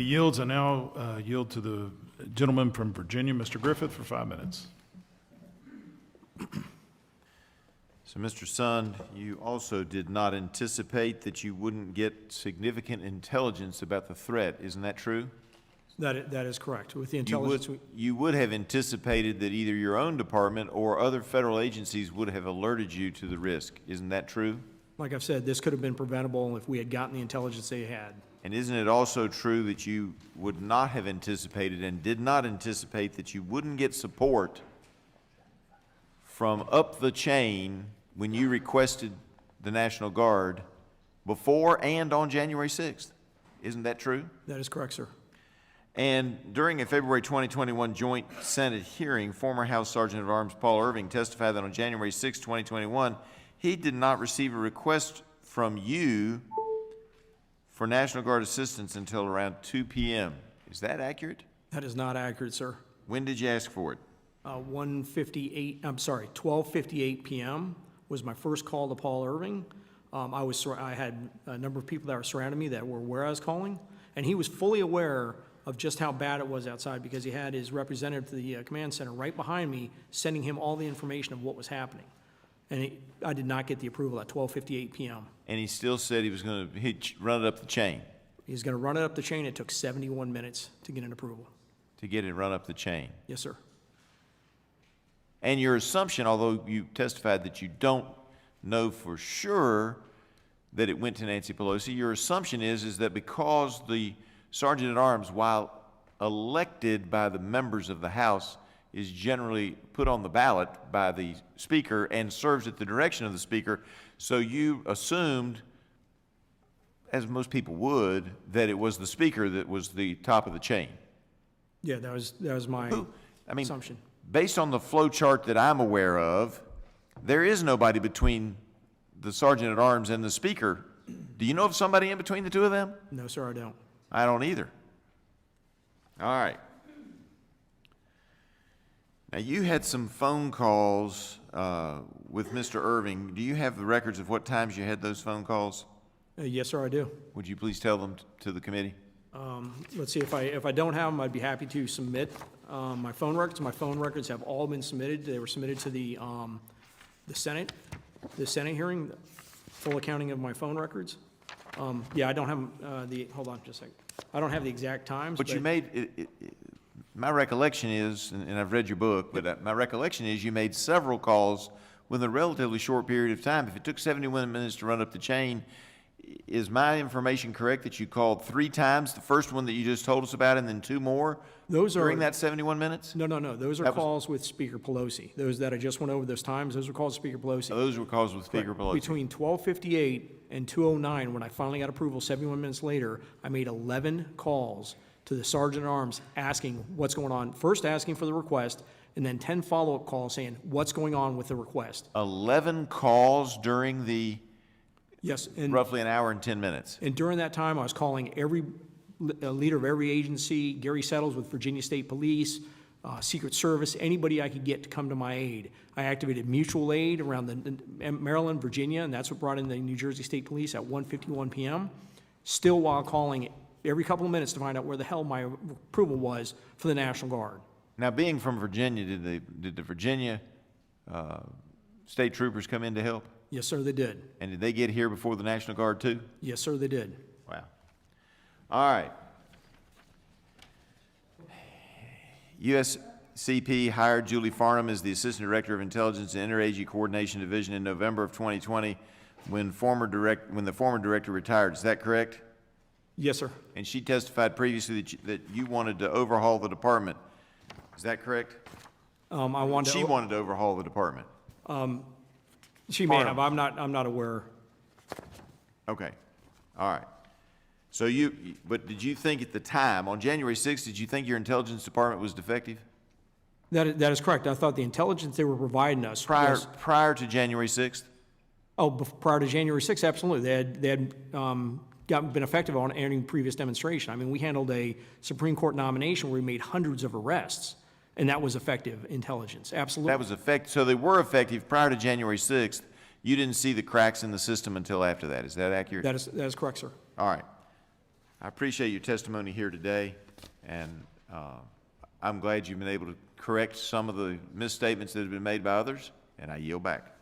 The yields, I now yield to the gentleman from Virginia, Mr. Griffith, for 5 minutes. So, Mr. Sun, you also did not anticipate that you wouldn't get significant intelligence about the threat. Isn't that true? That is correct. With the intelligence, You would have anticipated that either your own department or other federal agencies would have alerted you to the risk. Isn't that true? like I've said, this could have been preventable if we had gotten the intelligence they had. And isn't it also true that you would not have anticipated and did not anticipate that you wouldn't get support from up the chain when you requested the National Guard before and on January 6th? Isn't that true? That is correct, sir. And during a February 2021 joint Senate hearing, former House Sergeant at Arms Paul Irving testified that on January 6, 2021, he did not receive a request from you for National Guard assistance until around 2 p.m. Is that accurate? That is not accurate, sir. When did you ask for it? 12:58 p.m. was my first call to Paul Irving. I had a number of people that were surrounding me that were aware I was calling, and he was fully aware of just how bad it was outside because he had his representative to the command center right behind me sending him all the information of what was happening. And I did not get the approval at 12:58 p.m. And he still said he was going to run it up the chain. He's going to run it up the chain. It took 71 minutes to get an approval. To get it run up the chain. Yes, sir. And your assumption, although you testified that you don't know for sure that it went to Nancy Pelosi, your assumption is that because the Sergeant at Arms, while elected by the members of the House, is generally put on the ballot by the Speaker and serves at the direction of the Speaker, so you assumed, as most people would, that it was the Speaker that was the top of the chain. Yeah, that was my assumption. Based on the flow chart that I'm aware of, there is nobody between the Sergeant at Arms and the Speaker. Do you know of somebody in between the two of them? No, sir, I don't. I don't either. All right. Now, you had some phone calls with Mr. Irving. Do you have the records of what times you had those phone calls? Yes, sir, I do. Would you please tell them to the committee? Let's see, if I don't have them, I'd be happy to submit my phone records. My phone records have all been submitted. They were submitted to the Senate hearing, full accounting of my phone records. Yeah, I don't have hold on just a second. I don't have the exact times. But you made, my recollection is, and I've read your book, but my recollection is you made several calls within a relatively short period of time. If it took 71 minutes to run up the chain, is my information correct that you called 3 times, the first one that you just told us about, and then 2 more during that 71 minutes? No. Those are calls with Speaker Pelosi. Those that I just went over those times, those were calls with Speaker Pelosi. Those were calls with Speaker Pelosi. Between 12:58 and 2:09, when I finally got approval 71 minutes later, I made 11 calls to the Sergeant at Arms asking what's going on. First asking for the request, and then 10 follow-up calls saying what's going on with the request. 11 calls during the yes, and roughly an hour and 10 minutes. And during that time, I was calling every leader of every agency, Gary Settles with Virginia State Police, Secret Service, anybody I could get to come to my aid. I activated mutual aid around the Maryland, Virginia, and that's what brought in the New Jersey State Police at 1:51 p.m. Still while calling every couple of minutes to find out where the hell my approval was for the National Guard. Now, being from Virginia, did the Virginia state troopers come in to help? Yes, sir, they did. And did they get here before the National Guard, too? Yes, sir, they did. Wow. All right. USCP hired Julie Farnham as the Assistant Director of Intelligence and Interagency Coordination Division in November of 2020 when the former director retired. Is that correct? Yes, sir. And she testified previously that you wanted to overhaul the department. Is that correct? She wanted to overhaul the department. She may have. I'm not aware. Okay. All right. So but did you think at the time, on January 6th, did you think your intelligence department was defective? That is correct. I thought the intelligence they were providing us prior to January 6th? Oh, prior to January 6th, absolutely. They had been effective on any previous demonstration. I mean, we handled a Supreme Court nomination where we made hundreds of arrests, and that was effective intelligence. Absolutely. That was effective. So they were effective prior to January 6th. You didn't see the cracks in the system until after that. Is that accurate? That is correct, sir. All right. I appreciate your testimony here today, and I'm glad you've been able to correct some of the misstatements that have been made by others, and I yield back.